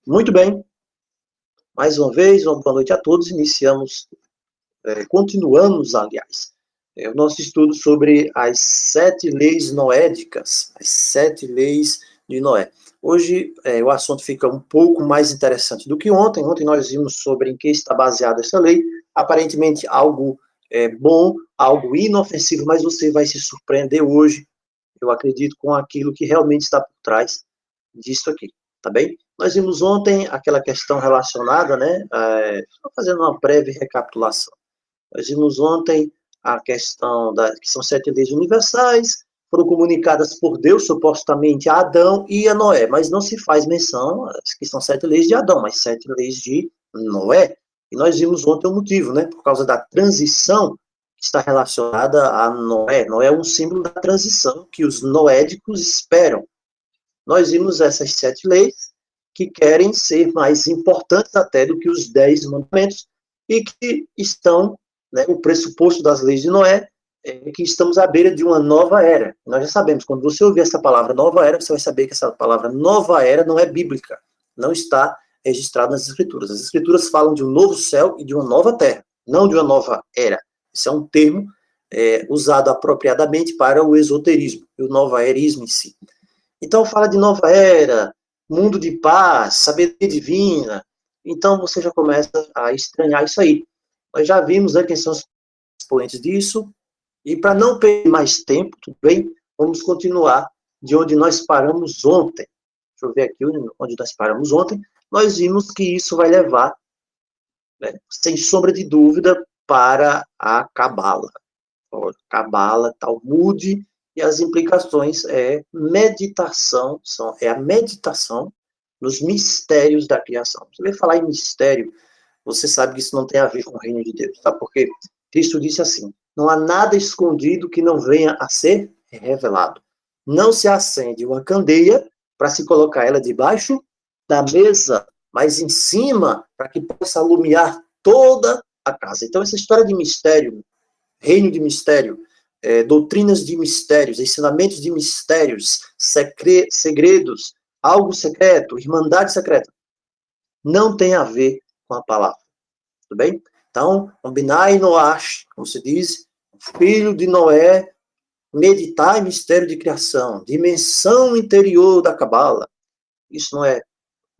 Muito bem, mais uma vez, uma boa noite a todos. Continuamos, aliás, o nosso estudo sobre as 7 leis noédicas, as 7 leis de Noé. Hoje o assunto fica um pouco mais interessante do que ontem. Ontem nós vimos sobre em que está baseada essa lei, aparentemente algo bom, algo inofensivo, mas você vai se surpreender hoje, eu acredito, com aquilo que realmente está por trás disso aqui, tá bem? Nós vimos ontem aquela questão relacionada, né, fazendo uma breve recapitulação. Nós vimos ontem a questão que são 7 leis universais, foram comunicadas por Deus, supostamente, a Adão e a Noé, mas não se faz menção que são 7 leis de Adão, mas 7 leis de Noé. E nós vimos ontem o motivo, né, por causa da transição que está relacionada a Noé. Noé é um símbolo da transição que os noédicos esperam. Nós vimos essas 7 leis que querem ser mais importantes até do que os 10 mandamentos e que estão, né, o pressuposto das leis de Noé é que estamos à beira de uma nova era. Nós já sabemos, quando você ouvir essa palavra nova era, você vai saber que essa palavra nova era não é bíblica, não está registrada nas Escrituras. As Escrituras falam de um novo céu e de uma nova terra, não de uma nova era. Isso é um termo usado apropriadamente para o esoterismo, o novaerismo em si. Então, fala de nova era, mundo de paz, sabedoria divina. Então, você já começa a estranhar isso aí. Nós já vimos, né, quem são os expoentes disso. E para não perder mais tempo, tudo bem? Vamos continuar de onde nós paramos ontem. Deixa eu ver aqui onde nós paramos ontem. Nós vimos que isso vai levar, né, sem sombra de dúvida, para a Cabala. Cabala, Talmud, e as implicações meditação, é a meditação nos mistérios da criação. Você vai falar em mistério, você sabe que isso não tem a ver com o reino de Deus, tá? Porque Cristo disse assim, não há nada escondido que não venha a ser revelado. Não se acende uma candeia para se colocar ela debaixo da mesa, mas em cima, para que possa alumiar toda a casa. Então, essa história de mistério, reino de mistério, doutrinas de mistérios, ensinamentos de mistérios, segredos, algo secreto, irmandade secreta, não tem a ver com a palavra, tudo bem? Então, Binai Noash, como se diz, filho de Noé, meditar em mistério de criação, dimensão interior da Cabala, isso não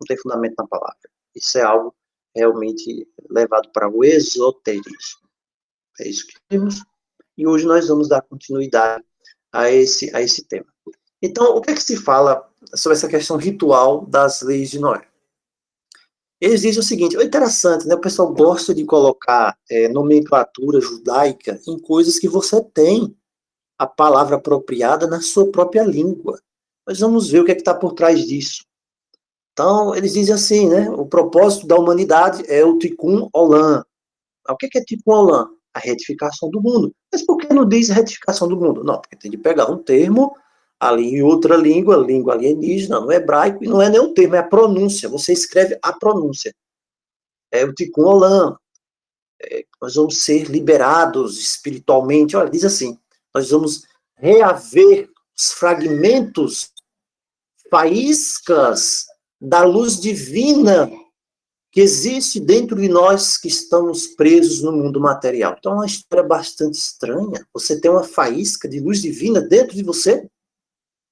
tem fundamento na palavra, isso é algo realmente levado para o esoterismo. É isso que temos. E hoje nós vamos dar continuidade a esse tema. Então, o que é que se fala sobre essa questão ritual das leis de Noé? Eles dizem o seguinte, é interessante, né? O pessoal gosta de colocar nomenclatura judaica em coisas que você tem a palavra apropriada na sua própria língua. Mas vamos ver o que é que está por trás disso. Então, eles dizem assim, né? O propósito da humanidade é o Tikkun Olam. O que é Tikkun Olam? A retificação do mundo. Mas por que não diz retificação do mundo? Não, porque tem de pegar um termo ali em outra língua alienígena, no hebraico, e não é nem um termo, é a pronúncia. Você escreve a pronúncia. É o Tikkun Olam. Nós vamos ser liberados espiritualmente. Olha, diz assim, nós vamos reaver os fragmentos, faíscas da luz divina que existe dentro de nós que estamos presos no mundo material. Então, é uma história bastante estranha. Você tem uma faísca de luz divina dentro de você.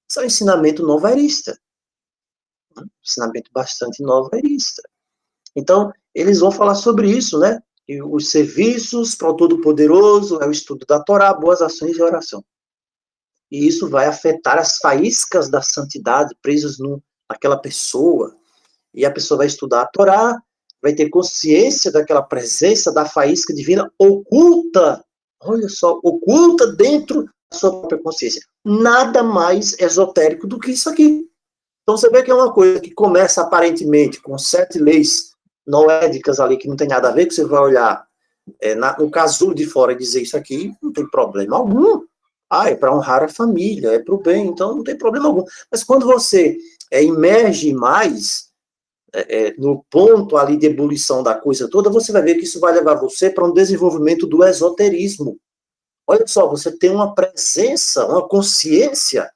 Isso é um ensinamento novairista. Um ensinamento bastante novairista. Então, eles vão falar sobre isso, né? E os serviços para o Todo-Poderoso é o estudo da Torá, boas ações e oração. E isso vai afetar as faíscas da santidade presas naquela pessoa. E a pessoa vai estudar a Torá, vai ter consciência daquela presença da faísca divina oculta, olha só, oculta dentro da sua própria consciência. Nada mais esotérico do que isso aqui. Então você vê que é uma coisa que começa aparentemente com 7 leis noédicas ali, que não tem nada a ver, que você vai olhar no casulo de fora e dizer isso aqui, não tem problema algum. É para honrar a família, é para o bem, então não tem problema algum. Mas quando você emerge mais no ponto ali de ebulição da coisa toda, você vai ver que isso vai levar você para um desenvolvimento do esoterismo. Olha só, você tem uma presença, uma consciência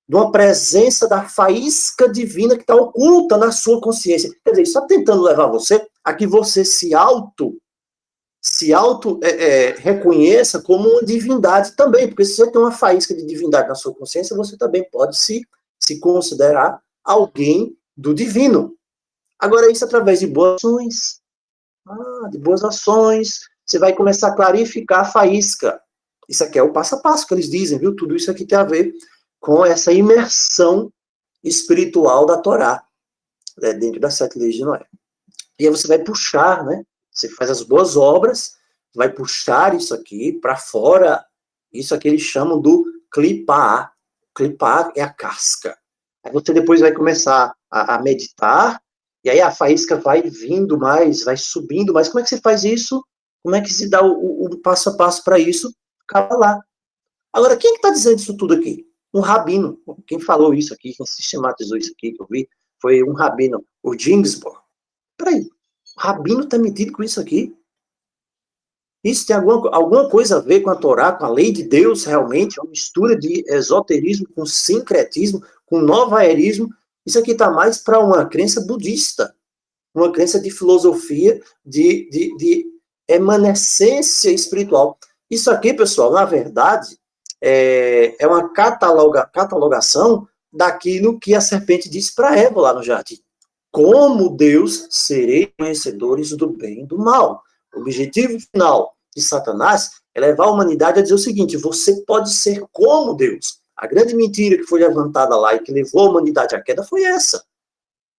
de uma presença da faísca divina que está oculta na sua consciência. Quer dizer, isso está tentando levar você a que você se auto reconheça como uma divindade também, porque se você tem uma faísca de divindade na sua consciência, você também pode se considerar alguém do divino. Agora, isso através de boas ações. De boas ações, você vai começar a clarificar a faísca. Isso aqui é o passo a passo que eles dizem, viu? Tudo isso aqui tem a ver com essa imersão espiritual da Torá, né, dentro das 7 leis de Noé. E aí você vai puxar, né? Você faz as boas obras, vai puxar isso aqui para fora. Isso aqui eles chamam do clipar. Clipar é a casca. Aí você depois vai começar a meditar, e aí a faísca vai vindo mais, vai subindo mais. Como é que você faz isso? Como é que se dá o passo a passo para isso? Acaba lá. Agora, quem é que está dizendo isso tudo aqui? Um rabino. Quem falou isso aqui, quem sistematizou isso aqui, que eu vi, foi um rabino, o Ginsburg. Peraí, o rabino está metido com isso aqui? Isso tem alguma coisa a ver com a Torá, com a lei de Deus, realmente? É uma mistura de esoterismo com sincretismo, com novaerismo. Isso aqui está mais para uma crença budista, uma crença de filosofia, de emanescência espiritual. Isso aqui, pessoal, na verdade, é uma catalogação daquilo que a serpente disse para Eva lá no jardim. Como Deus, serei conhecedores do bem e do mal. O objetivo final de Satanás é levar a humanidade a dizer o seguinte: você pode ser como Deus. A grande mentira que foi levantada lá e que levou a humanidade à queda foi essa.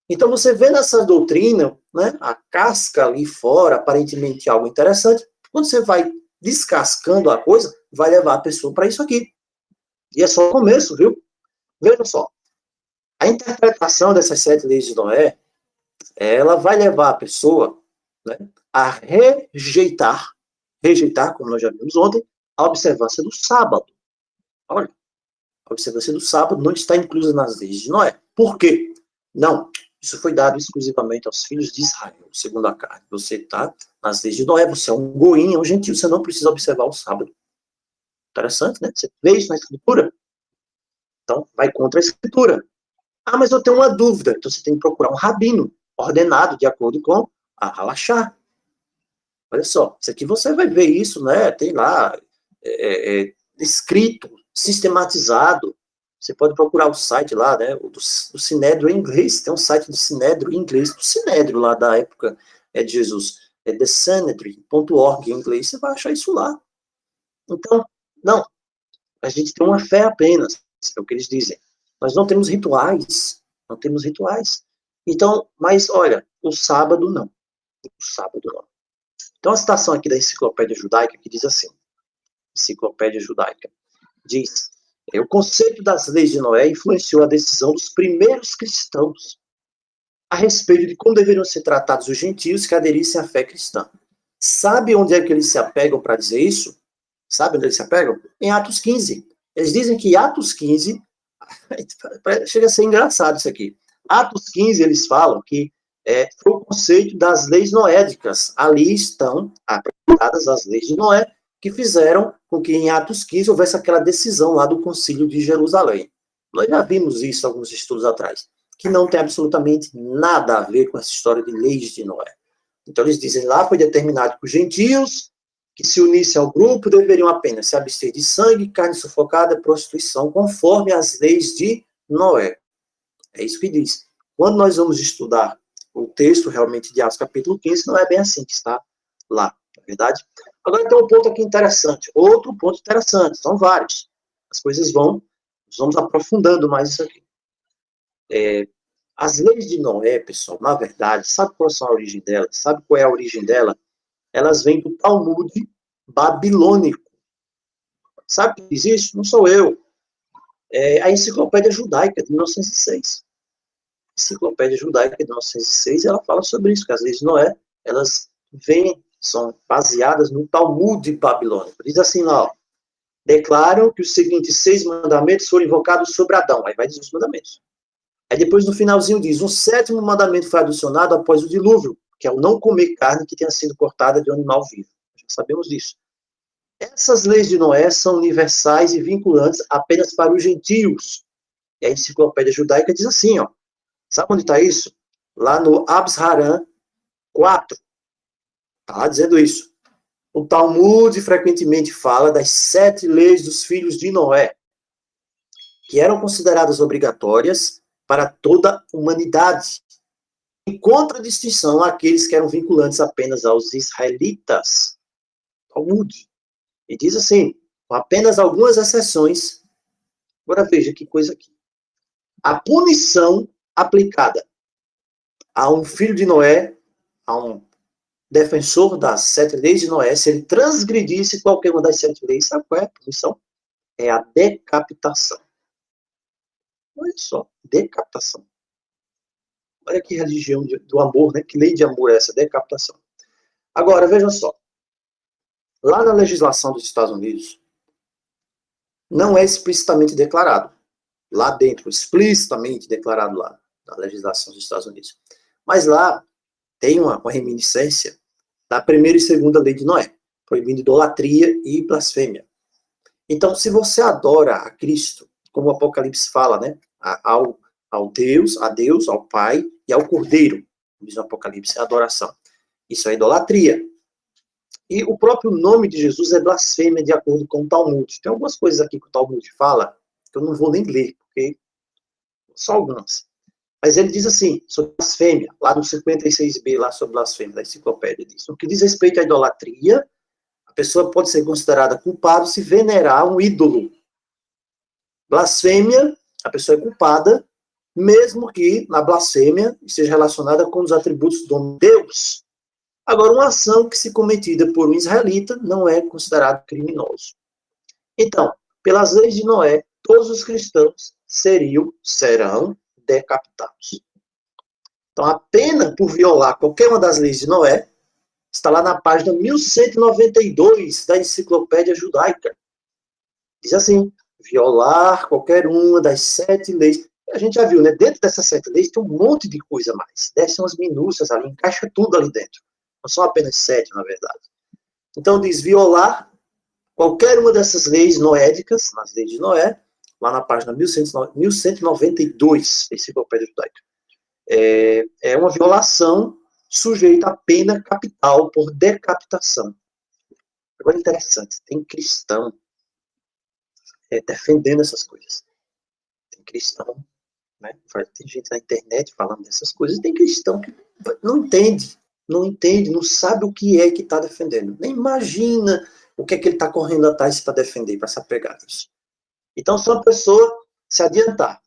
Então você vê nessa doutrina, né, a casca ali fora, aparentemente algo interessante, quando você vai descascando a coisa, vai levar a pessoa para isso aqui. E é só o começo, viu? Veja só. A interpretação dessas 7 leis de Noé, ela vai levar a pessoa, né, a rejeitar, como nós já vimos ontem, a observância do sábado. Olha, a observância do sábado não está inclusa nas leis de Noé. Por quê? Não, isso foi dado exclusivamente aos filhos de Israel, segundo a carne. Você está nas leis de Noé, você é um goim, é um gentio, você não precisa observar o sábado. Interessante, né? Você vê isso na Escritura? Então, vai contra a Escritura. Ah, mas eu tenho uma dúvida. Então, você tem que procurar um rabino ordenado de acordo com a Halachá. Olha só, isso aqui você vai ver isso, né? Tem lá escrito, sistematizado. Você pode procurar o site lá, né? Do Sinédrio em inglês. Tem um site do Sinédrio em inglês, do Sinédrio lá da época de Jesus. É thesanhedrin.org em inglês. Você vai achar isso lá. Então, não. A gente tem uma fé apenas, é o que eles dizem. Nós não temos rituais. Não temos rituais. Então, mas olha, o sábado não. O sábado não. Então, a citação aqui da Enciclopédia Judaica, que diz assim, Enciclopédia Judaica, diz, o conceito das leis de Noé influenciou a decisão dos primeiros cristãos a respeito de como deveriam ser tratados os gentios que aderissem à fé cristã. Sabe onde é que eles se apegam para dizer isso? Sabe onde eles se apegam? Em Atos 15. Eles dizem que Atos 15, chega a ser engraçado isso aqui. Atos 15, eles falam que foi o conceito das leis noédicas. Ali estão apresentadas as leis de Noé, que fizeram com que em Atos 15 houvesse aquela decisão lá do Concílio de Jerusalém. Nós já vimos isso alguns estudos atrás, que não tem absolutamente nada a ver com essa história de leis de Noé. Então eles dizem lá, foi determinado que os gentios que se unissem ao grupo deveriam apenas se abster de sangue, carne sufocada, prostituição, conforme as leis de Noé. É isso que diz. Quando nós vamos estudar o texto realmente de Atos capítulo 15, não é bem assim que está lá, na verdade. Agora tem um ponto aqui interessante, outro ponto interessante, são vários. As coisas vamos aprofundando mais isso aqui. As leis de Noé, pessoal, na verdade, sabe qual é a origem delas? Sabe qual é a origem dela? Elas vêm do Talmud babilônico. Sabe quem diz isso? Não sou eu. É a Enciclopédia Judaica, de 1906. Enciclopédia Judaica de 1906, ela fala sobre isso, que as leis de Noé, elas são baseadas no Talmud babilônico. Diz assim lá, ó, declaram que os seguintes 6 mandamentos foram invocados sobre Adão. Aí vai dizer os mandamentos. Aí depois no finalzinho diz, um 7º mandamento foi adicionado após o dilúvio, que é o não comer carne que tenha sido cortada de um animal vivo. Já sabemos disso. Essas leis de Noé são universais e vinculantes apenas para os gentios. E a enciclopédia judaica diz assim, ó. Sabe onde está isso? Lá no Absharan 4. Está lá dizendo isso. O Talmud frequentemente fala das 7 leis dos filhos de Noé, que eram consideradas obrigatórias para toda a humanidade, em contradistinção àqueles que eram vinculantes apenas aos israelitas. Talmud. E diz assim, com apenas algumas exceções. Agora veja que coisa aqui. A punição aplicada a um filho de Noé, a um defensor das 7 leis de Noé, se ele transgredisse qualquer uma das 7 leis, sabe qual é a punição? É a decapitação. Olha só, decapitação. Olha que religião do amor, né? Que lei de amor é essa, decapitação. Agora, veja só. Lá na legislação dos Estados Unidos, não é explicitamente declarado. Lá dentro, explicitamente declarado lá, na legislação dos Estados Unidos. Mas lá tem uma reminiscência da primeira e segunda lei de Noé, proibindo idolatria e blasfêmia. Então, se você adora a Cristo, como o Apocalipse fala, né, ao Deus, a Deus, ao Pai e ao Cordeiro, diz o Apocalipse, é adoração. Isso é idolatria. E o próprio nome de Jesus é blasfêmia, de acordo com o Talmud. Tem algumas coisas aqui que o Talmud fala, que eu não vou nem ler, porque só algumas. Mas ele diz assim, sobre blasfêmia, lá no 56b, lá sobre blasfêmia, da enciclopédia, diz. No que diz respeito à idolatria, a pessoa pode ser considerada culpada se venerar um ídolo. Blasfêmia, a pessoa é culpada, mesmo que na blasfêmia esteja relacionada com os atributos do Deus. Agora, uma ação que se cometida por um israelita não é considerada criminoso. Então, pelas leis de Noé, todos os cristãos serão decapitados. Então, a pena por violar qualquer uma das leis de Noé está lá na página 1192 da enciclopédia judaica. Diz assim, violar qualquer uma das 7 leis. A gente já viu, né? Dentro dessas 7 leis tem um monte de coisa a mais. Descem umas minúcias ali, encaixa tudo ali dentro. Não são apenas 7, na verdade. Então diz, violar qualquer uma dessas leis noédicas, nas leis de Noé, lá na página 1192 da enciclopédia judaica. É uma violação sujeita a pena capital por decapitação. Agora, interessante, tem cristão defendendo essas coisas. Tem cristão, né? Tem gente na internet falando dessas coisas, e tem cristão que não entende, não sabe o que é que está defendendo. Nem imagina o que é que ele está correndo atrás para defender, para se apegar disso. Então, se uma pessoa se adiantar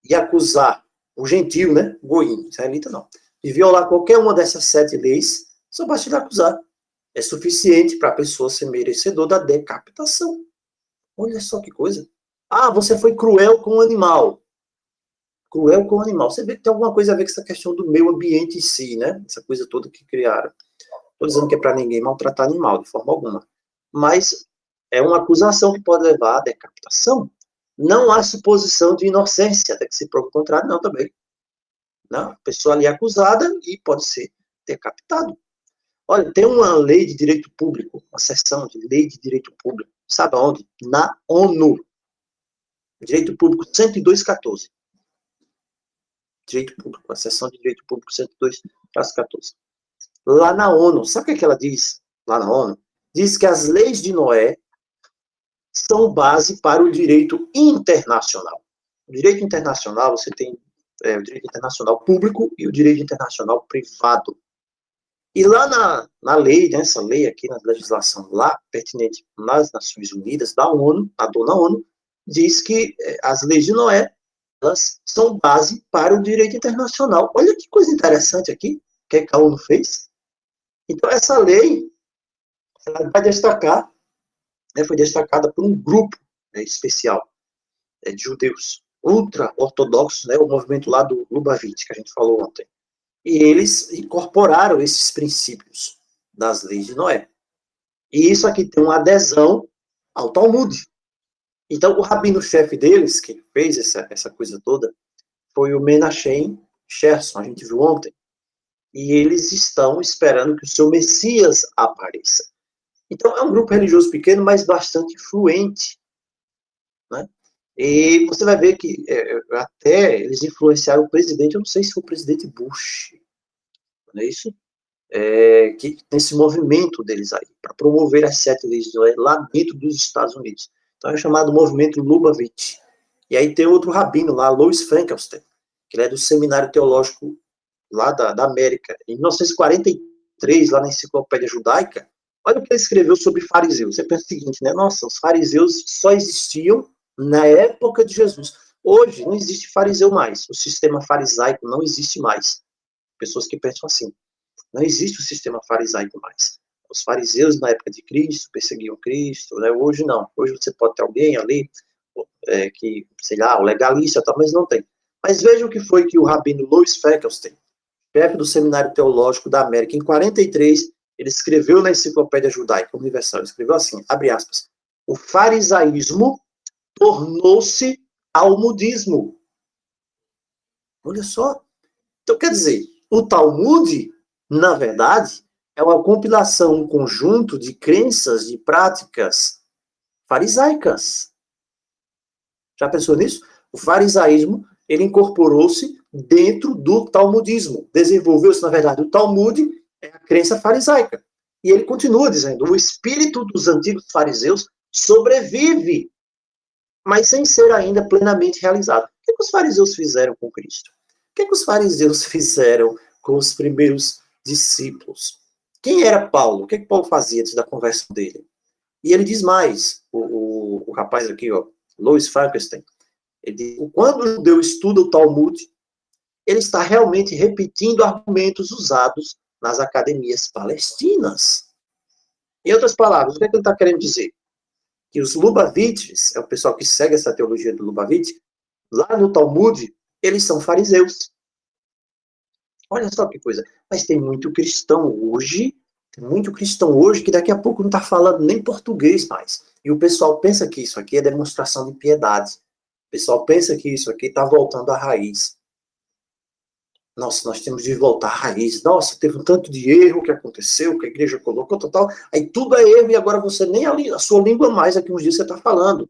e acusar o gentio, né, goim, israelita não, de violar qualquer uma dessas 7 leis, só basta ele acusar. É suficiente para a pessoa ser merecedor da decapitação. Olha só que coisa. Ah, você foi cruel com o animal. Cruel com o animal. Você vê que tem alguma coisa a ver com essa questão do meio ambiente em si, né? Essa coisa toda que criaram. Estou dizendo que é para ninguém maltratar animal, de forma alguma. Mas é uma acusação que pode levar à decapitação. Não há suposição de inocência, até que se prove o contrário, não, também. Não, a pessoa ali é acusada e pode ser decapitado. Olha, tem uma lei de direito público, uma seção de lei de direito público, sabe onde? Na ONU. Direito Público 102/14. Direito Público, a seção de Direito Público 102/14. Lá na ONU, sabe o que ela diz? Lá na ONU, diz que as leis de Noé são base para o direito internacional. O direito internacional, você tem o direito internacional público e o direito internacional privado. E lá na lei, nessa lei aqui, na legislação lá, pertinente nas Nações Unidas, da ONU, a dona ONU, diz que as leis de Noé, elas são base para o direito internacional. Olha que coisa interessante aqui, que a ONU fez. Então, essa lei, ela vai destacar, foi destacada por um grupo especial de judeus ultra-ortodoxos, o movimento lá do Lubavitch, que a gente falou ontem. E eles incorporaram esses princípios das leis de Noé. E isso aqui tem uma adesão ao Talmud. Então, o rabino-chefe deles, que fez essa coisa toda, foi o Menachem Sherson, a gente viu ontem. E eles estão esperando que o seu Messias apareça. Então, é um grupo religioso pequeno, mas bastante influente. Né? E você vai ver que até eles influenciaram o presidente, eu não sei se foi o presidente Bush, não é isso? Que tem esse movimento deles aí, para promover as 7 leis de Noé lá dentro dos Estados Unidos. Então é chamado movimento Lubavitch. E aí tem outro rabino lá, Louis Finkelstein, que ele é do Seminário Teológico lá da América. Em 1943, lá na Enciclopédia Judaica, olha o que ele escreveu sobre fariseus. Você pensa o seguinte, né? Nossa, os fariseus só existiam na época de Jesus. Hoje não existe fariseu mais. O sistema farisaico não existe mais. Pessoas que pensam assim. Não existe o sistema farisaico mais. Os fariseus, na época de Cristo, perseguiam Cristo, né? Hoje não. Hoje você pode ter alguém ali que, sei lá, o legalista, talvez não tem. Mas veja o que foi que o rabino Louis Finkelstein, chefe do Seminário Teológico da América, em 43, ele escreveu na Enciclopédia Judaica Universal, ele escreveu assim, abre aspas, o farisaísmo tornou-se almudismo. Olha só. Então, quer dizer, o Talmud, na verdade, é uma compilação, um conjunto de crenças, de práticas farisaicas. Já pensou nisso? O farisaísmo, ele incorporou-se dentro do talmudismo. Desenvolveu-se, na verdade, o Talmud é a crença farisaica. E ele continua dizendo, o espírito dos antigos fariseus sobrevive, mas sem ser ainda plenamente realizado. O que os fariseus fizeram com Cristo? O que os fariseus fizeram com os primeiros discípulos? Quem era Paulo? O que Paulo fazia antes da conversão dele? E ele diz mais, o rapaz aqui, ó, Louis Frankenstein, ele diz, quando o judeu estuda o Talmud, ele está realmente repetindo argumentos usados nas academias palestinas. Em outras palavras, o que ele está querendo dizer? Que os Lubavites, é o pessoal que segue essa teologia do Lubavitch, lá no Talmud, eles são fariseus. Olha só que coisa. Mas tem muito cristão hoje, que daqui a pouco não está falando nem português mais. E o pessoal pensa que isso aqui é demonstração de piedade. O pessoal pensa que isso aqui está voltando à raiz. Nossa, nós temos de voltar à raiz. Nossa, teve um tanto de erro que aconteceu, que a igreja colocou, total. Aí tudo é erro e agora você nem a sua língua mais, aqui uns dias você está falando.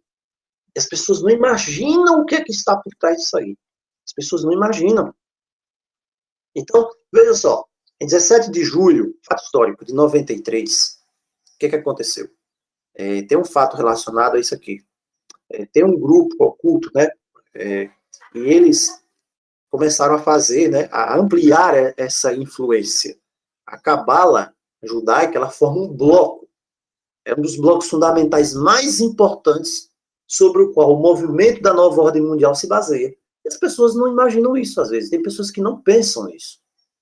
E as pessoas não imaginam o que é que está por trás disso aí. As pessoas não imaginam. Então, veja só, em 17 de julho, fato histórico, de 93, o que aconteceu? Tem um fato relacionado a isso aqui. Tem um grupo oculto, né? E eles começaram a fazer, né, a ampliar essa influência. A Cabala judaica, ela forma um bloco. É um dos blocos fundamentais mais importantes sobre o qual o movimento da nova ordem mundial se baseia. E as pessoas não imaginam isso, às vezes. Tem pessoas que não pensam nisso.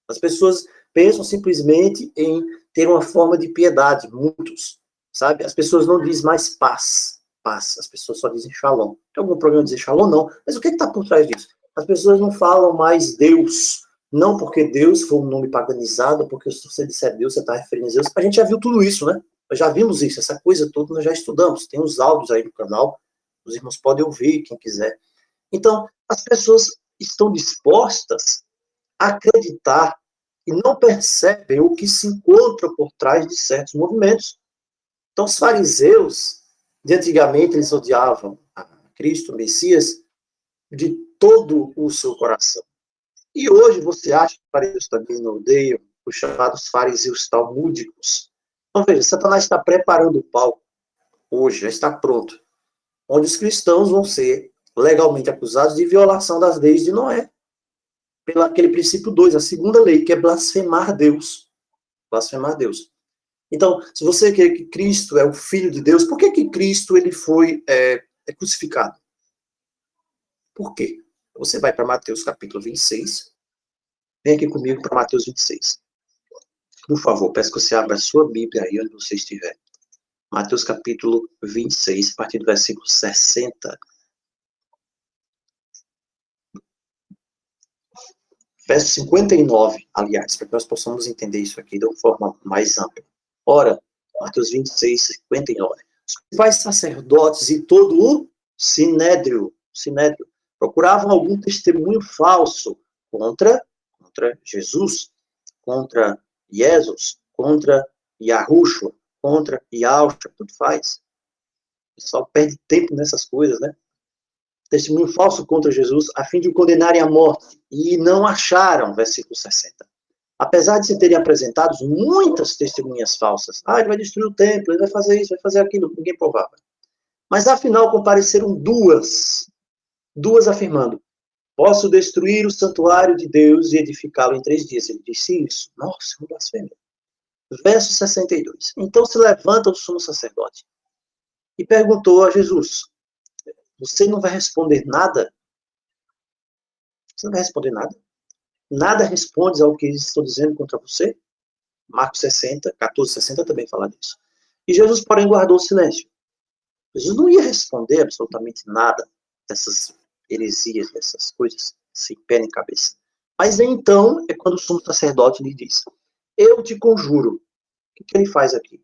As pessoas pensam simplesmente em ter uma forma de piedade, muitos, sabe? As pessoas não dizem mais paz, paz. As pessoas só dizem shalom. Tem algum problema dizer shalom? Não. Mas o que está por trás disso? As pessoas não falam mais Deus. Não porque Deus foi um nome paganizado, porque se você disser Deus, você está referindo a Deus. A gente já viu tudo isso, né? Nós já vimos isso, essa coisa toda nós já estudamos. Tem os áudios aí no canal, os irmãos podem ouvir, quem quiser. Então, as pessoas estão dispostas a acreditar e não percebem o que se encontra por trás de certos movimentos. Então, os fariseus, de antigamente, eles odiavam a Cristo, o Messias, de todo o seu coração. E hoje você acha que os fariseus também não odeiam os chamados fariseus talmúdicos? Então, veja, Satanás está preparando o palco hoje, já está pronto, onde os cristãos vão ser legalmente acusados de violação das leis de Noé, pelo aquele princípio 2, a segunda lei, que é blasfemar Deus. Blasfemar Deus. Então, se você quer que Cristo é o Filho de Deus, por que Cristo ele foi crucificado? Por quê? Você vai para Mateus capítulo 26, vem aqui comigo para Mateus 26. Por favor, peço que você abra a sua Bíblia aí onde você estiver. Mateus capítulo 26, a partir do versículo 60. Verso 59, aliás, para que nós possamos entender isso aqui de uma forma mais ampla. Ora, Mateus 26, 59. Os principais sacerdotes e todo o sinédrio procuravam algum testemunho falso contra Jesus, contra Jesus, contra Yahushua, contra Yahusha, tudo faz. O pessoal perde tempo nessas coisas, né? testemunho falso contra Jesus, a fim de o condenarem à morte, e não acharam, versículo 60. Apesar de se terem apresentado muitas testemunhas falsas, ele vai destruir o templo, ele vai fazer isso, vai fazer aquilo, ninguém provava. Mas afinal compareceram duas afirmando: posso destruir o santuário de Deus e edificá-lo em 3 dias. Ele disse isso. Nossa, uma blasfêmia. Verso 62. Então se levanta o sumo sacerdote e perguntou a Jesus: você não vai responder nada? Você não vai responder nada? Nada respondes ao que eles estão dizendo contra você? Marcos 60, 14, 60 também fala disso. E Jesus, porém, guardou silêncio. Jesus não ia responder absolutamente nada dessas heresias, dessas coisas, sem pé nem cabeça. Mas então é quando o sumo sacerdote lhe diz: eu te conjuro. O que ele faz aqui?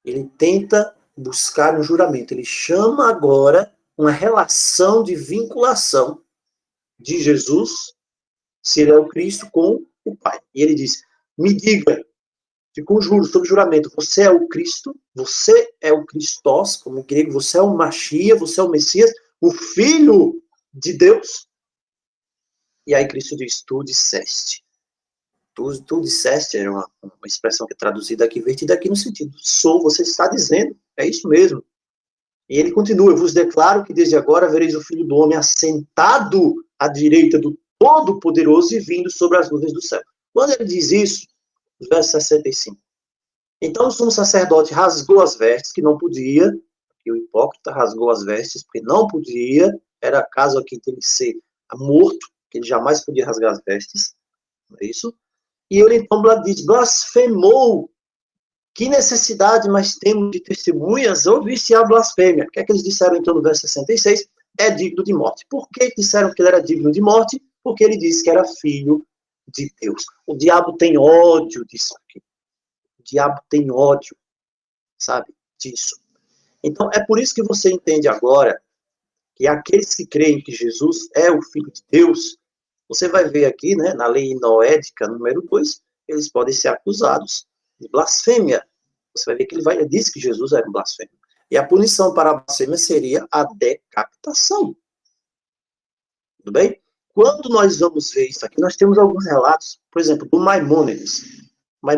Ele tenta buscar um juramento. Ele chama agora uma relação de vinculação de Jesus, se ele é o Cristo, com o Pai. E ele diz: me diga, te conjuro, sob juramento, você é o Cristo, você é o Christos, como em grego, você é o Machia, você é o Messias, o Filho de Deus. E aí Cristo diz: tu disseste. Tu disseste, é uma expressão que é traduzida aqui, vertida aqui no sentido: sou, você está dizendo, é isso mesmo. E ele continua: eu vos declaro que desde agora vereis o Filho do Homem assentado à direita do Todo-Poderoso e vindo sobre as nuvens do céu. Quando ele diz isso, verso 65. Então o sumo sacerdote rasgou as vestes, que não podia, e o hipócrita rasgou as vestes, porque não podia, era caso aqui dele ser morto, que ele jamais podia rasgar as vestes, não é isso? E ele então diz: blasfemou. Que necessidade mais temos de testemunhas? Ouviste a blasfêmia. O que é que eles disseram então no verso 66? É digno de morte. Por que disseram que ele era digno de morte? Porque ele disse que era filho de Deus. O diabo tem ódio disso aqui. O diabo tem ódio, sabe, disso. Então, é por isso que você entende agora que aqueles que creem que Jesus é o Filho de Deus, você vai ver aqui, né, na lei noédica, número 2, eles podem ser acusados de blasfêmia. Você vai ver que ele diz que Jesus era um blasfêmio. E a punição para a blasfêmia seria a decapitação. Tudo bem? Quando nós vamos ver isso aqui, nós temos alguns relatos, por exemplo, do Maimônides, não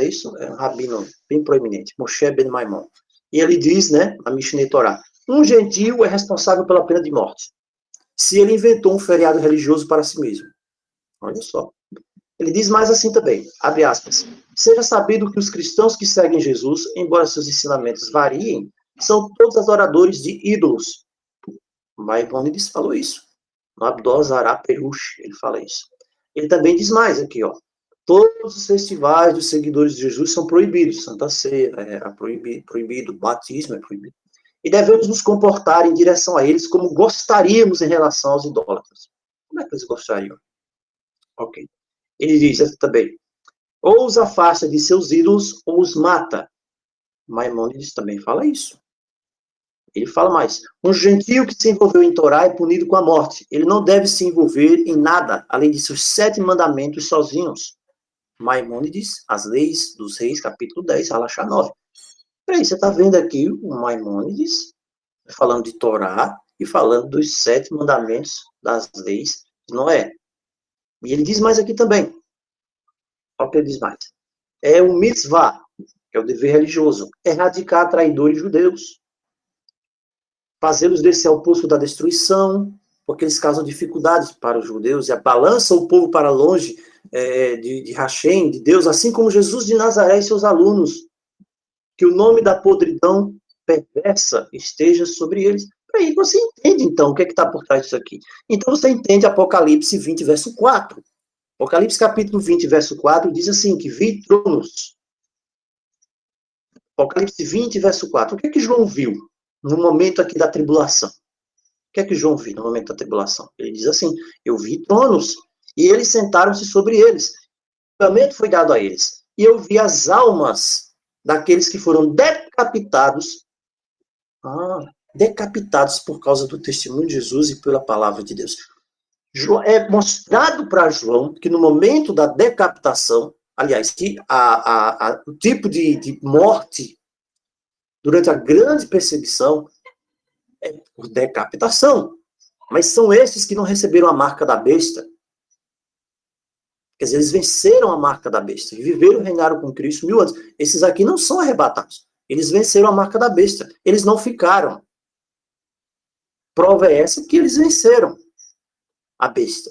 é isso? É um rabino bem proeminente, Moshe ben Maimon. E ele diz, né, na Mishneh Torah: um gentio é responsável pela pena de morte, se ele inventou um feriado religioso para si mesmo. Olha só. Ele diz mais assim também, abre aspas: seja sabido que os cristãos que seguem Jesus, embora seus ensinamentos variem, são todos adoradores de ídolos. Maimônides falou isso. No Abdol Zará Perush, ele fala isso. Ele também diz mais aqui, ó: todos os festivais dos seguidores de Jesus são proibidos. Santa Ceia é proibido, batismo é proibido. E devemos nos comportar em direção a eles como gostaríamos em relação aos idólatras. Como é que eles gostariam? Ok. Ele diz também: ou os afasta de seus ídolos, ou os mata. Maimônides também fala isso. Ele fala mais: um gentio que se envolveu em Torá é punido com a morte. Ele não deve se envolver em nada, além de seus 7 mandamentos sozinhos. Maimônides, As Leis dos Reis, capítulo 10, Halachá 9. Peraí, você está vendo aqui o Maimônides falando de Torá e falando dos 7 mandamentos das leis de Noé. E ele diz mais aqui também. Olha o que ele diz mais: é o mitzvah, que é o dever religioso, erradicar traidores judeus, fazê-los descer ao poço da destruição, porque eles causam dificuldades para os judeus e balançam o povo para longe de Hashem, de Deus, assim como Jesus de Nazaré e seus alunos, que o nome da podridão perversa esteja sobre eles. Aí você entende, então, o que é que está por trás disso aqui. Então você entende Apocalipse 20, verso 4. Apocalipse capítulo 20, verso 4, diz assim, que vi tronos. Apocalipse 20, verso 4. O que é que João viu no momento aqui da tribulação? O que é que João viu no momento da tribulação? Ele diz assim: eu vi tronos, e eles sentaram-se sobre eles. O julgamento foi dado a eles. E eu vi as almas daqueles que foram decapitados. Decapitados por causa do testemunho de Jesus e pela palavra de Deus. É mostrado para João que no momento da decapitação, aliás, que o tipo de morte durante a grande perseguição É por decapitação. Mas são esses que não receberam a marca da besta. Quer dizer, eles venceram a marca da besta. E viveram e reinaram com Cristo 1000 anos. Esses aqui não são arrebatados. Eles venceram a marca da besta. Eles não ficaram. Prova é essa que eles venceram a besta.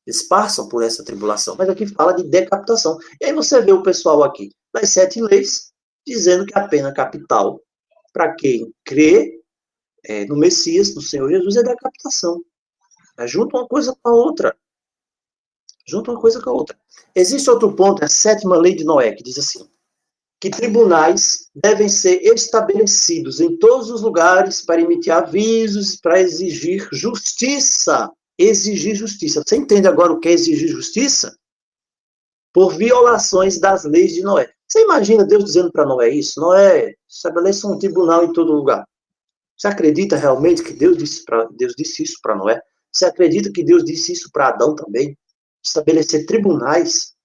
Eles passam por essa tribulação. Mas aqui fala de decapitação. E aí você vê o pessoal aqui, das 7 leis, dizendo que a pena capital, para quem crê no Messias, no Senhor Jesus, é decapitação. Junta uma coisa com a outra. Junta uma coisa com a outra. Existe outro ponto, a 7ª lei de Noé, que diz assim, que tribunais devem ser estabelecidos em todos os lugares para emitir avisos, para exigir justiça. Exigir justiça. Você entende agora o que é exigir justiça? Por violações das leis de Noé. Você imagina Deus dizendo para Noé isso? Noé, estabeleça um tribunal em todo lugar. Você acredita realmente que Deus disse isso para Noé? Você acredita que Deus disse isso para Adão também? Estabelecer tribunais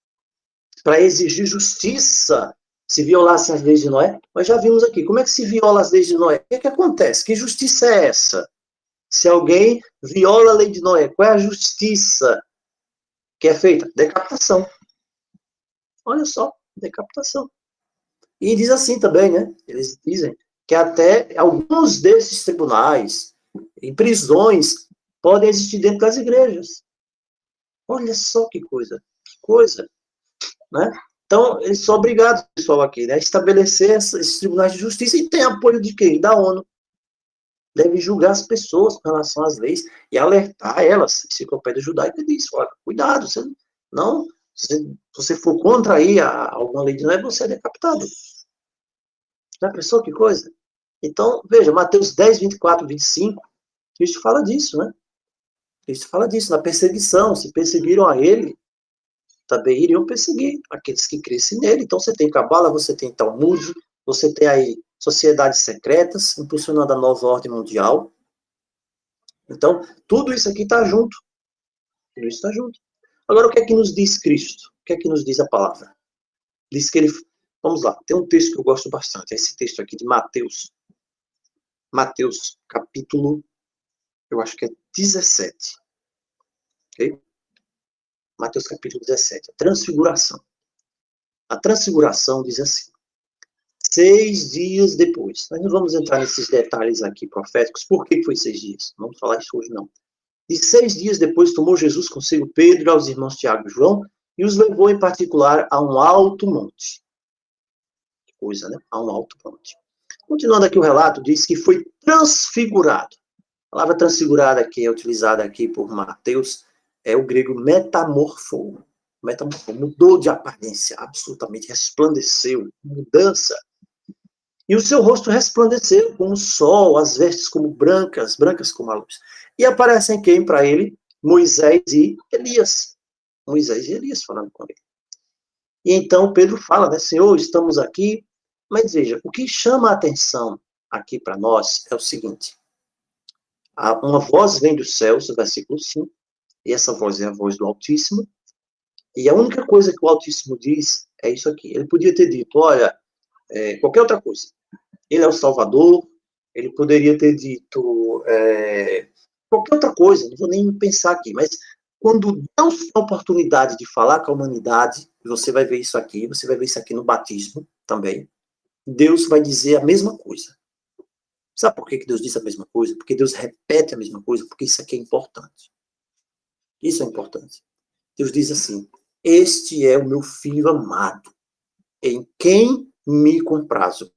para exigir justiça se violassem as leis de Noé? Nós já vimos aqui. Como é que se viola as leis de Noé? O que acontece? Que justiça é essa? Se alguém viola a lei de Noé, qual é a justiça que é feita? Decapitação. Olha só, decapitação. E diz assim também, né? Eles dizem que até alguns desses tribunais, em prisões, podem existir dentro das igrejas. Olha só que coisa, né? Então, eles são obrigados, pessoal, aqui, né, a estabelecer esses tribunais de justiça e tem apoio de quem? Da ONU. Deve julgar as pessoas com relação às leis e alertar elas. A Enciclopédia Judaica diz, olha, cuidado, se você for contra aí alguma lei de Noé, você é decapitado. Já pensou que coisa? Então, veja, Mateus 10, 24, 25, Cristo fala disso, né? Cristo fala disso, na perseguição. Se perseguiram a ele, também iriam perseguir aqueles que crescem nele. Então, você tem Cabala, você tem Talmud, você tem aí sociedades secretas, impulsionando a nova ordem mundial. Então, tudo isso aqui está junto. Tudo isso está junto. Agora, o que é que nos diz Cristo? O que é que nos diz a palavra? Diz que ele... Vamos lá, tem um texto que eu gosto bastante, é esse texto aqui de Mateus. Mateus, capítulo, eu acho que é 17. Ok? Mateus, capítulo 17. A transfiguração. A transfiguração diz assim: 6 dias depois. Nós não vamos entrar nesses detalhes aqui proféticos. Por que foi 6 dias? Não vamos falar isso hoje, não. E 6 dias depois tomou Jesus consigo Pedro, aos irmãos Tiago e João, e os levou em particular a um alto monte. Que coisa, né? A um alto monte. Continuando aqui o relato, diz que foi transfigurado. A palavra transfigurada que é utilizada aqui por Mateus é o grego metamorfo. Metamorfo, mudou de aparência, absolutamente resplandeceu, mudança. E o seu rosto resplandeceu como o sol, as vestes como brancas, brancas como a luz. E aparecem quem para ele? Moisés e Elias. Moisés e Elias falando com ele. E então Pedro fala, né, Senhor, estamos aqui. Mas veja, o que chama a atenção aqui para nós é o seguinte. Uma voz vem dos céus, versículo 5, e essa voz é a voz do Altíssimo. E a única coisa que o Altíssimo diz é isso aqui. Ele podia ter dito, olha, qualquer outra coisa. Ele é o Salvador, ele poderia ter dito qualquer outra coisa, não vou nem pensar aqui, mas quando Deus tem a oportunidade de falar com a humanidade, você vai ver isso aqui, você vai ver isso aqui no batismo também, Deus vai dizer a mesma coisa. Sabe por que Deus diz a mesma coisa? Porque Deus repete a mesma coisa, porque isso aqui é importante. Isso é importante. Deus diz assim, este é o meu filho amado, em quem me comprazo.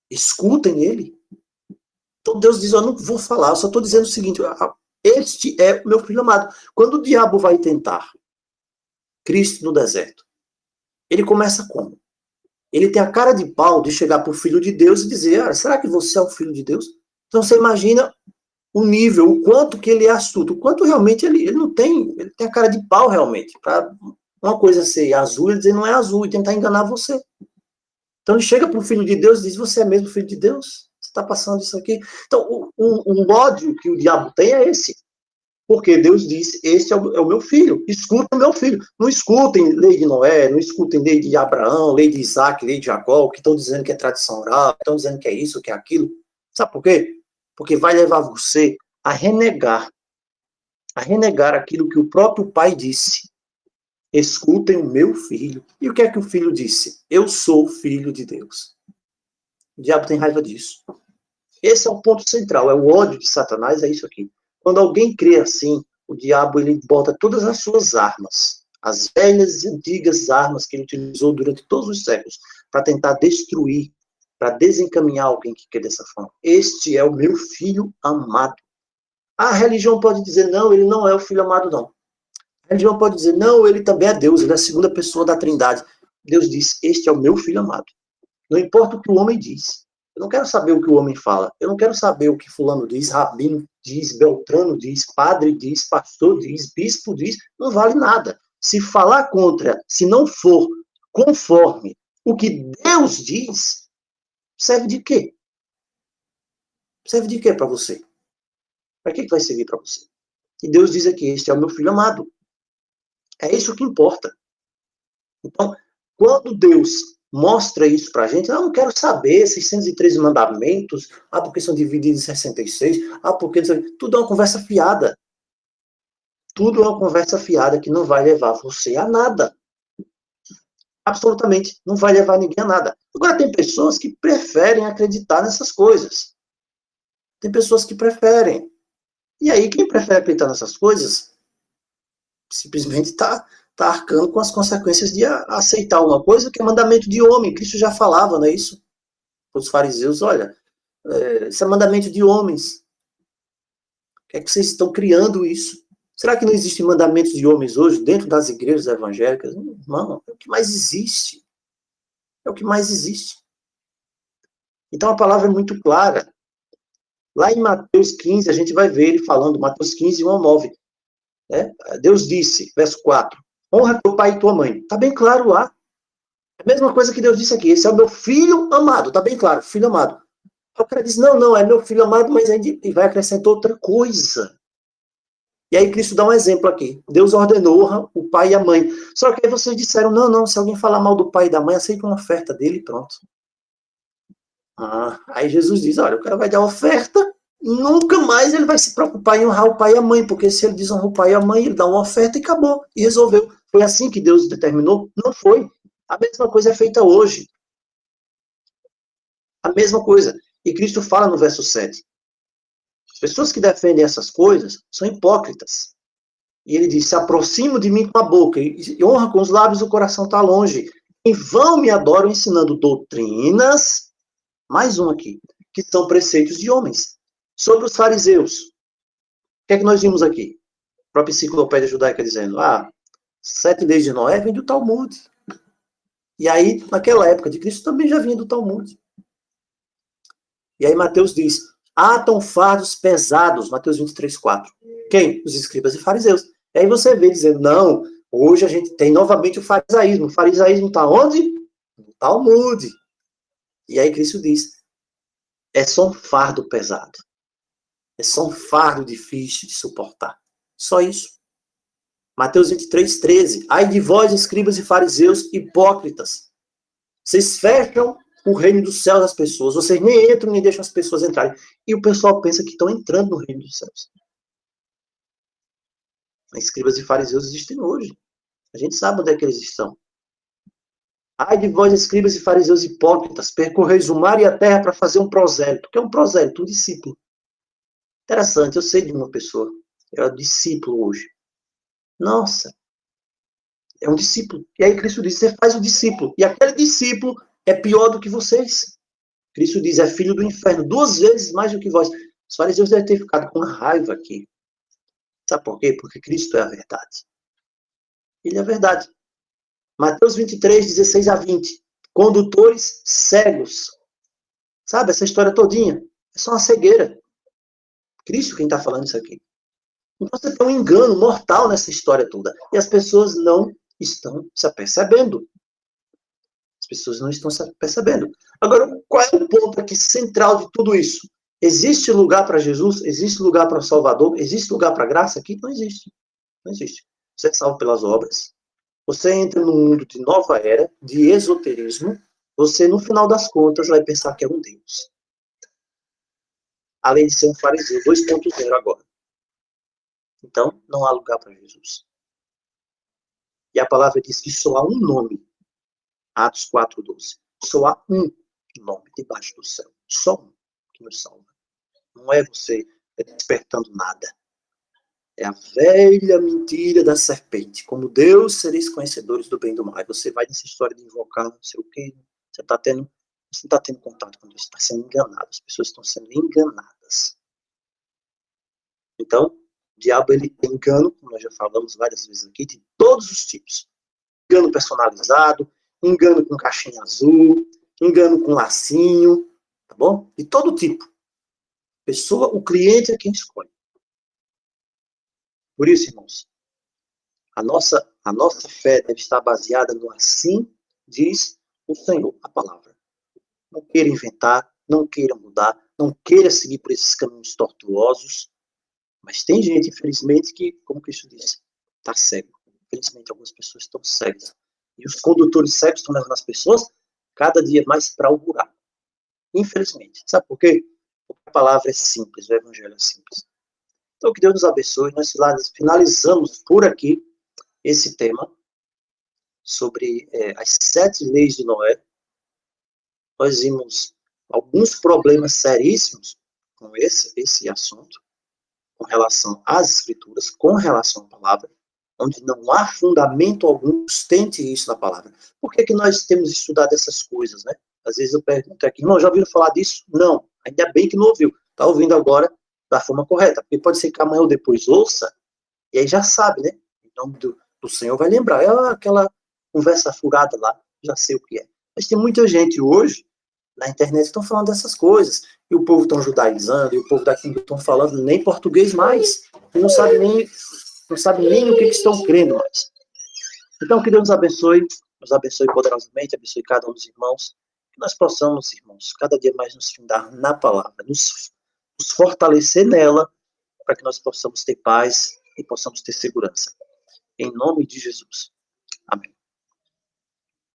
Escutem ele. Então Deus diz, eu não vou falar, eu só estou dizendo o seguinte, este é o meu filho amado. Quando o diabo vai tentar Cristo no deserto, ele começa como? Ele tem a cara de pau de chegar para o Filho de Deus e dizer, será que você é o Filho de Deus? Então você imagina o nível, o quanto que ele é astuto, o quanto realmente ele não tem, ele tem a cara de pau realmente, para uma coisa ser azul, ele dizer não é azul, e tentar enganar você. Então ele chega para o Filho de Deus e diz, você é mesmo Filho de Deus? Você está passando isso aqui? Então o ódio que o diabo tem é esse. Porque Deus disse, esse é o meu filho, escuta o meu filho. Não escutem lei de Noé, não escutem lei de Abraão, lei de Isaac, lei de Jacó, que estão dizendo que é tradição oral, que estão dizendo que é isso, que é aquilo. Sabe por quê? Porque vai levar você a renegar aquilo que o próprio pai disse. Escutem o meu filho. E o que é que o filho disse? Eu sou filho de Deus. O diabo tem raiva disso. Esse é o ponto central, é o ódio de Satanás, é isso aqui. Quando alguém crê assim, o diabo ele bota todas as suas armas, as velhas e antigas armas que ele utilizou durante todos os séculos, para tentar destruir, para desencaminhar alguém que crê dessa forma. Este é o meu filho amado. A religião pode dizer, não, ele não é o filho amado, não. A religião pode dizer, não, ele também é Deus, ele é a segunda pessoa da Trindade. Deus diz, este é o meu filho amado. Não importa o que o homem diz. Eu não quero saber o que o homem fala. Eu não quero saber o que fulano diz, rabino diz, beltrano diz, padre diz, pastor diz, bispo diz. Não vale nada. Se falar contra, se não for conforme o que Deus diz, serve de quê? Serve de quê para você? Para que vai servir para você? E Deus diz aqui, este é o meu filho amado. É isso que importa. Então, quando Deus mostra isso para a gente, eu não quero saber 613 mandamentos, porque são divididos em 66, porque... Tudo é uma conversa fiada. Tudo é uma conversa fiada que não vai levar você a nada. Absolutamente, não vai levar ninguém a nada. Agora, tem pessoas que preferem acreditar nessas coisas. Tem pessoas que preferem. E aí, quem prefere acreditar nessas coisas, simplesmente está arcando com as consequências de aceitar uma coisa que é mandamento de homem. Cristo já falava, não é isso? Para os fariseus, olha, isso é mandamento de homens. Por que é que vocês estão criando isso? Será que não existem mandamentos de homens hoje dentro das igrejas evangélicas? Não, é o que mais existe. É o que mais existe. Então a palavra é muito clara. Lá em Mateus 15, a gente vai ver ele falando, Mateus 15, 1 ao 9. Né? Deus disse, verso 4, honra teu pai e tua mãe. Está bem claro lá. É a mesma coisa que Deus disse aqui, esse é o meu filho amado, está bem claro, filho amado. O cara diz, não, é meu filho amado, mas ele vai acrescentar outra coisa. E aí Cristo dá um exemplo aqui. Deus ordenou, honra o pai e a mãe. Só que aí vocês disseram, não, se alguém falar mal do pai e da mãe, aceita uma oferta dele e pronto. Aí Jesus diz, olha, o cara vai dar oferta, nunca mais ele vai se preocupar em honrar o pai e a mãe, porque se ele desonra o pai e a mãe, ele dá uma oferta e acabou, e resolveu. Foi assim que Deus determinou? Não foi. A mesma coisa é feita hoje. A mesma coisa. E Cristo fala no verso 7. As pessoas que defendem essas coisas são hipócritas. E ele diz, se aproximo de mim com a boca e honra com os lábios, o coração está longe. Em vão me adoram ensinando doutrinas, mais um aqui, que são preceitos de homens. Sobre os fariseus, o que é que nós vimos aqui? A própria enciclopédia judaica dizendo, 7 leis de Noé vêm do Talmud. E aí, naquela época de Cristo, também já vinha do Talmud. E aí Mateus diz, atam fardos pesados, Mateus 23, 4. Quem? Os escribas e fariseus. E aí você vê dizendo, não, hoje a gente tem novamente o farisaísmo. O farisaísmo está onde? No Talmud. E aí Cristo diz, é só um fardo pesado. É só um fardo difícil de suportar. Só isso. Mateus 23, 13. Ai de vós, escribas e fariseus, hipócritas. Vocês fecham o reino dos céus das pessoas. Vocês nem entram, nem deixam as pessoas entrarem. E o pessoal pensa que estão entrando no reino dos céus. Escribas e fariseus existem hoje. A gente sabe onde é que eles estão. Ai de vós, escribas e fariseus hipócritas, percorreis o mar e a terra para fazer um prosélito. O que é um prosélito? Um discípulo. Interessante, eu sei de uma pessoa. É um discípulo hoje. Nossa. É um discípulo. E aí Cristo diz, você faz o discípulo. E aquele discípulo é pior do que vocês. Cristo diz, é filho do inferno, 2 vezes mais do que vós. Os fariseus devem ter ficado com raiva aqui. Sabe por quê? Porque Cristo é a verdade. Ele é a verdade. Mateus 23, 16 a 20. Condutores cegos. Sabe, essa história todinha. É só uma cegueira. Cristo quem está falando isso aqui. Então você tem um engano mortal nessa história toda. E as pessoas não estão se apercebendo. As pessoas não estão se percebendo. Agora, qual é o ponto aqui central de tudo isso? Existe lugar para Jesus? Existe lugar para o Salvador? Existe lugar para a graça? Aqui não existe. Não existe. Você é salvo pelas obras. Você entra num mundo de nova era, de esoterismo. Você, no final das contas, vai pensar que é um Deus. além de ser um fariseu 2.0 agora. Então, não há lugar para Jesus. E a palavra diz que só há um nome, Atos 4:12. Só há um nome debaixo do céu. Só um que nos salva. Não é você despertando nada. É a velha mentira da serpente. Como Deus, sereis conhecedores do bem e do mal. Aí você vai nessa história de invocar não sei o quê. Você não está tendo contato com Deus. Você está sendo enganado. As pessoas estão sendo enganadas. Então, o diabo, ele tem engano, como nós já falamos várias vezes aqui, de todos os tipos. Engano personalizado, engano com caixinha azul, engano com lacinho, tá bom? De todo tipo. O cliente é quem escolhe. Por isso, irmãos, a nossa fé deve estar baseada no assim diz o Senhor, a palavra. Não queira inventar, não queira mudar, não queira seguir por esses caminhos tortuosos. Mas tem gente, infelizmente, que, como Cristo disse, está cego. Infelizmente, algumas pessoas estão cegas. E os condutores cegos estão levando as pessoas cada dia mais para o buraco. Infelizmente. Sabe por quê? Porque a palavra é simples, o evangelho é simples. Então, que Deus nos abençoe. Nós finalizamos por aqui esse tema sobre as 7 leis de Noé. Nós vimos alguns problemas seríssimos com esse assunto, com relação às escrituras, com relação à palavra, onde não há fundamento algum, sustente isso na palavra. Por que nós temos estudado essas coisas, né? Às vezes eu pergunto aqui, irmão, já ouviram falar disso? Não, ainda bem que não ouviu. Está ouvindo agora da forma correta, porque pode ser que amanhã ou depois ouça, e aí já sabe, né? Em nome do Senhor vai lembrar. Aquela conversa furada lá, já sei o que é. Mas tem muita gente hoje, na internet, que estão falando dessas coisas. E o povo estão judaizando, e o povo daqui não estão falando nem português mais. E não sabe nem o que estão crendo mais. Então, que Deus nos abençoe poderosamente, abençoe cada um dos irmãos, que nós possamos, irmãos, cada dia mais nos findar na palavra, nos fortalecer nela, para que nós possamos ter paz e possamos ter segurança. Em nome de Jesus. Amém.